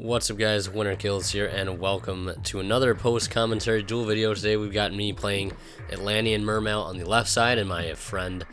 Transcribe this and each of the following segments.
What's up, guys? Winter Kills here, and welcome to another post-commentary duel video. Today we've got me playing Atlantean Mermail on the left side and my friend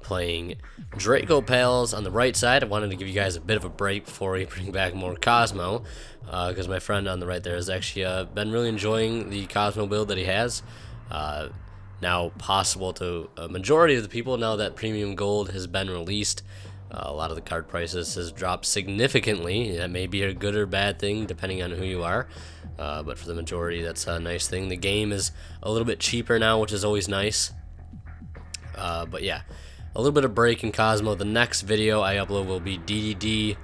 playing Draco-Pals on the right side. I wanted to give you guys a bit of a break before we bring back more Cosmo, because my friend on the right there has actually been really enjoying the Cosmo build that he has. Now possible to a majority of the people now that Premium Gold has been released. A lot of the card prices has dropped significantly. That may be a good or bad thing depending on who you are, but for the majority that's a nice thing. The game is a little bit cheaper now, which is always nice. But yeah, a little bit of break in Cosmo. The next video I upload will be DDD,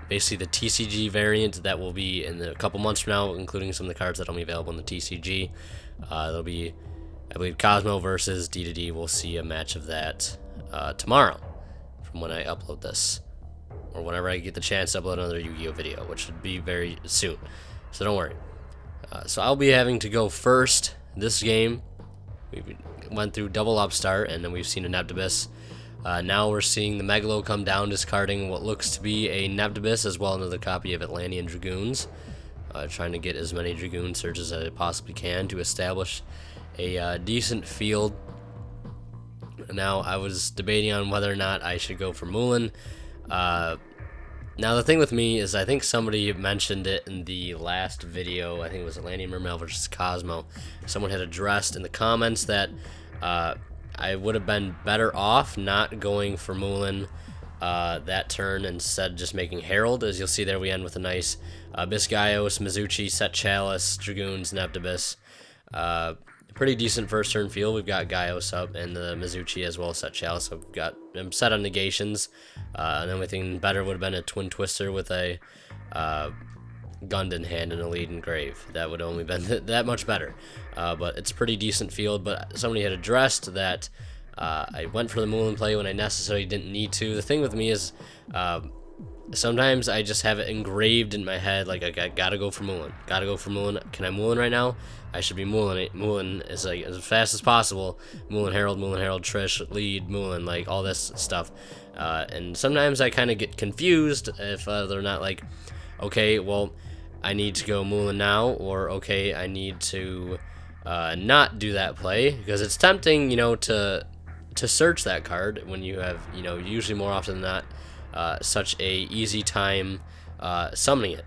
basically the TCG variant that will be in a couple months from now, including some of the cards that will be available in the TCG. There'll be, I believe, Cosmo versus DDD. We'll see a match of that tomorrow, from when I upload this, or whenever I get the chance to upload another Yu-Gi-Oh video, which should be very soon, so don't worry. So I'll be having to go first this game. We went through double upstart, and then we've seen a Neptibus. Now we're seeing the Megalo come down, discarding what looks to be a Neptibus, as well as another copy of Atlantean Dragoons. Trying to get as many Dragoon searches as I possibly can to establish a decent field. Now, I was debating on whether or not I should go for Mulan. Now, the thing with me is I think somebody mentioned it in the last video. I think it was Atlantean Mermail versus Cosmo. Someone had addressed in the comments that I would have been better off not going for Mulan that turn, instead just making Herald. As you'll see there, we end with a nice Biscayos, Mizuchi, Set Chalice, Dragoons, Neptibus. Pretty decent first turn field. We've got Gaios up and the Mizuchi as well as Set Chalice. So we've got them set on negations. And then we think better would have been a Twin Twister with a Gundam hand and a lead engrave. That would only been that much better. But it's a pretty decent field. But somebody had addressed that I went for the Mulan play when I necessarily didn't need to. The thing with me is sometimes I just have it engraved in my head, like I gotta go for Mulan. Gotta go for Mulan. Can I Mulan right now? I should be Mulan. Mulan is like as fast as possible. Mulan Herald, Trish, lead, Mulan, like all this stuff. And sometimes I kind of get confused if they're not like, okay, well, I need to go Mulan now, or okay, I need to not do that play, because it's tempting, you know, to search that card when you have, you know, usually more often than not, such a easy time summoning it.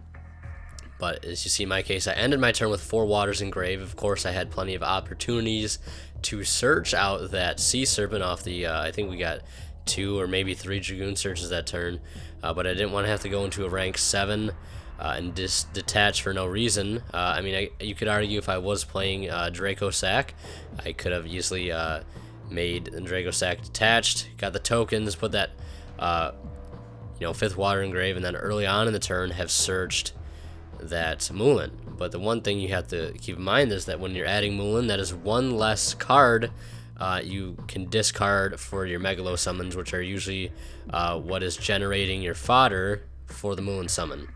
But as you see in my case, I ended my turn with 4 Waters Engrave. Of course, I had plenty of opportunities to search out that Sea Serpent off the, I think we got 2 or maybe 3 Dragoon searches that turn. But I didn't want to have to go into a rank 7 and just detach for no reason. I mean, you could argue if I was playing Draco Sack, I could have easily made the Draco Sack detached, got the tokens, put that, you know, 5th Water Engrave, and then early on in the turn have searched that Mulan. But the one thing you have to keep in mind is that when you're adding Mulan, that is one less card you can discard for your Megalo summons, which are usually what is generating your fodder for the Mulan summon.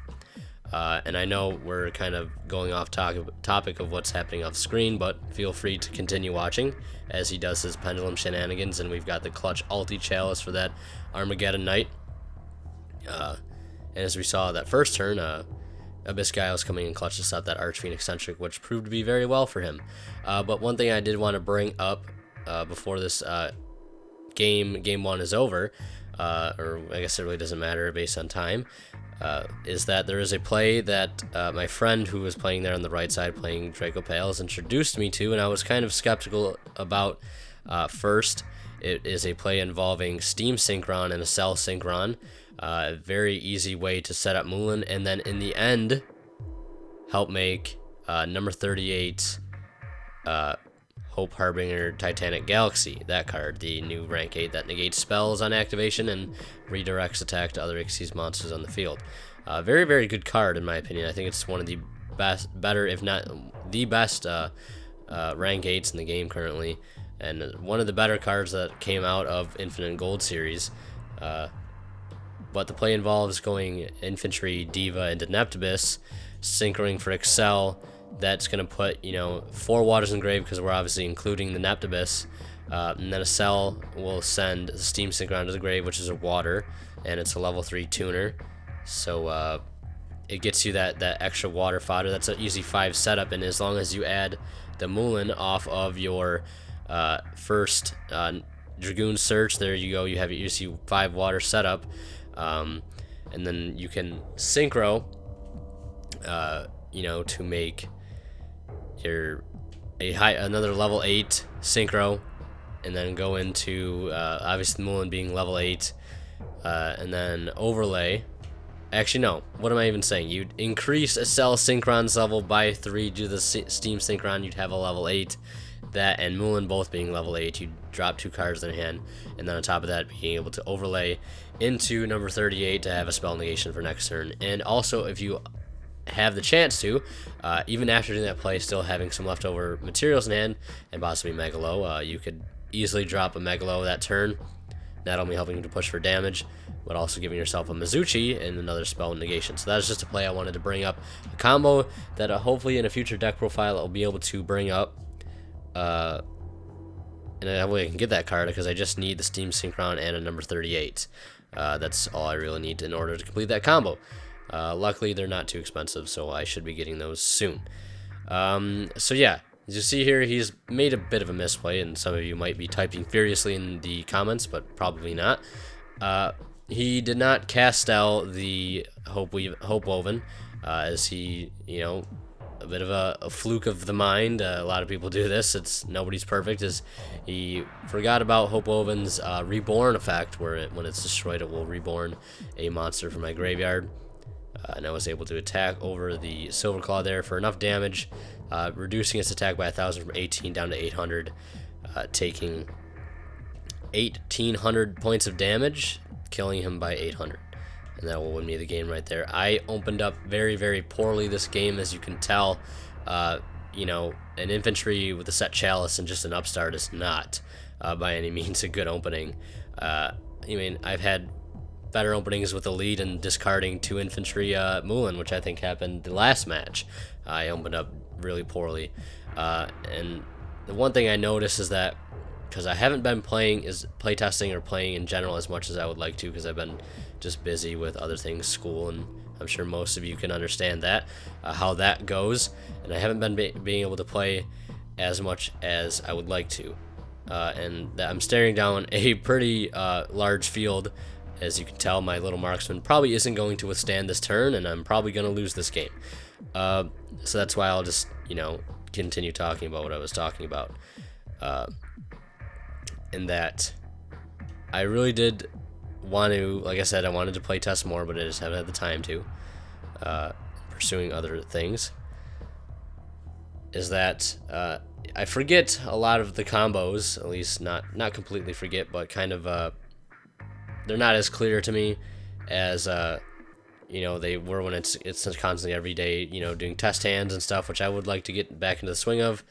And I know we're kind of going off topic of what's happening off screen, but feel free to continue watching as he does his pendulum shenanigans. And we've got the clutch ulti chalice for that Armageddon Knight. And as we saw that first turn, Biscayos coming in clutch to stop that Archfiend Eccentric, which proved to be very well for him. But one thing I did want to bring up before this game 1 is over, or I guess it really doesn't matter based on time, is that there is a play that my friend who was playing there on the right side, playing Draco-Pals, introduced me to, and I was kind of skeptical about first. It is a play involving Steam Synchron and a Cell Synchron. Very easy way to set up Mulan, and then in the end help make number 38 Hope Harbinger Titanic Galaxy, that card, the new rank 8 that negates spells on activation and redirects attack to other Xyz monsters on the field. Very, very good card in my opinion. I think it's one of the better, if not the best rank 8s in the game currently, and one of the better cards that came out of Infinite Gold series. But the play involves going Infantry, Diva, into Neptibus, synchroning for Excel. That's going to put, you know, 4 Waters Engrave, because we're obviously including the Neptibus. And then a Cell will send the Steam Synchron to the grave, which is a water, and it's a level 3 tuner. So it gets you that extra water fodder. That's an easy 5 setup, and as long as you add the Moulin off of your first Dragoon search, there you go. You have your easy 5 water setup, and then you can synchro, you know, to make your another level 8 synchro, and then go into obviously the Moulin being level 8, and then overlay. Actually, no. What am I even saying? You'd increase a cell synchron's level by 3 due to the Steam Synchron. You'd have a level 8. That and Moulin both being level 8. You'd drop 2 cards in hand. And then on top of that, being able to overlay into number 38 to have a spell negation for next turn. And also, if you have the chance to, even after doing that play, still having some leftover materials in hand, and possibly Megalo, you could easily drop a Megalo that turn. Not only helping you to push for damage, but also giving yourself a Mizuchi and another spell negation. So that's just a play I wanted to bring up. A combo that hopefully in a future deck profile I'll be able to bring up. And that way I can get that card, because I just need the Steam Synchron and a number 38. That's all I really need in order to complete that combo. Luckily, they're not too expensive, so I should be getting those soon. So yeah. As you see here, he's made a bit of a misplay, and some of you might be typing furiously in the comments, but probably not. He did not cast out the Hope Woven, as he, you know, a bit of a fluke of the mind. A lot of people do this. Nobody's perfect. As he forgot about Hope Woven's Reborn effect, where when it's destroyed, it will reborn a monster from my graveyard. And I was able to attack over the Silver Claw there for enough damage, reducing its attack by 1,000 from 18 down to 800, taking 1,800 points of damage, killing him by 800. And that will win me the game right there. I opened up very, very poorly this game, as you can tell. You know, an infantry with a set chalice and just an upstart is not, by any means, a good opening. I mean, I've had better openings with a lead and discarding 2 infantry Moulin, which I think happened the last match. I opened up really poorly. And the one thing I noticed is that, because I haven't been playtesting or playing in general as much as I would like to, because I've been just busy with other things, school, and I'm sure most of you can understand that, how that goes, and I haven't been being able to play as much as I would like to. And I'm staring down a pretty large field. As you can tell, my little marksman probably isn't going to withstand this turn, and I'm probably going to lose this game. So that's why I'll just, you know, continue talking about what I was talking about. And that I really did want to, like I said, I wanted to play test more, but I just haven't had the time to. Pursuing other things. Is that I forget a lot of the combos, at least not completely forget, but kind of they're not as clear to me as you know, they were when it's constantly every day, you know, doing test hands and stuff, which I would like to get back into the swing of.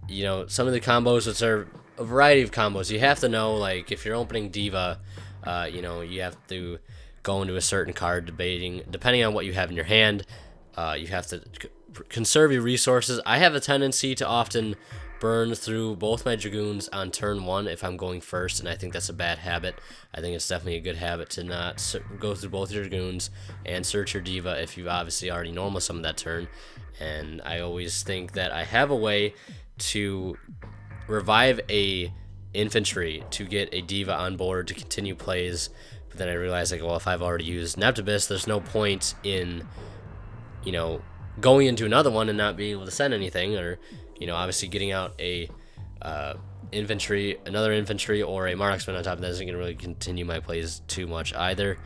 You know, some of the combos, which are a variety of combos, you have to know, like, if you're opening Diva, you know, you have to go into a certain card depending on what you have in your hand. You have to conserve your resources. I have a tendency to often burn through both my Dragoons on turn 1 if I'm going first, and I think that's a bad habit. I think it's definitely a good habit to not go through both your Dragoons and search your Diva if you've obviously already normal summoned that turn. And I always think that I have a way to revive a infantry to get a Diva on board to continue plays, but then I realize, like, well, if I've already used Neptibus, there's no point in, you know, going into another one and not being able to send anything, or, you know, obviously getting out a another infantry or a marksman on top of that isn't going to really continue my plays too much either.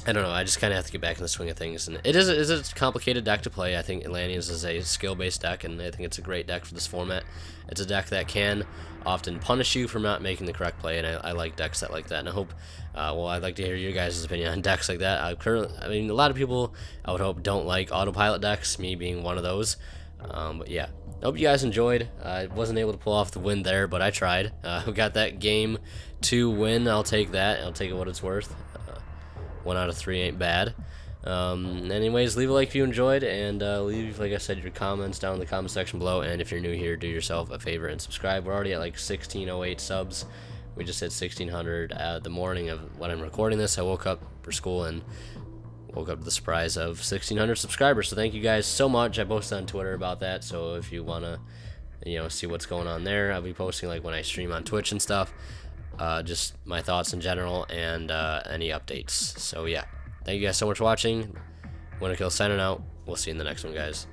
I don't know, I just kind of have to get back in the swing of things, and it is a complicated deck to play. I think Atlanteans is a skill-based deck, and I think it's a great deck for this format. It's a deck that can often punish you for not making the correct play, and I like decks that like that, and I hope, well, I'd like to hear your guys' opinion on decks like that. I mean, a lot of people, I would hope, don't like autopilot decks, me being one of those. But yeah, I hope you guys enjoyed. I wasn't able to pull off the win there, but I tried. We got that game 2 win. I'll take that. I'll take it what it's worth. 1 out of 3 ain't bad. Anyways, leave a like if you enjoyed, and leave, like I said, your comments down in the comment section below. And if you're new here, do yourself a favor and subscribe. We're already at like 1608 subs. We just hit 1600 the morning of when I'm recording this. I woke up for school and woke up to the surprise of 1,600 subscribers. So thank you guys so much. I posted on Twitter about that, so if you wanna, see what's going on there, I'll be posting like when I stream on Twitch and stuff. Just my thoughts in general and any updates. So yeah, thank you guys so much for watching. Winterkill signing out. We'll see you in the next one, guys.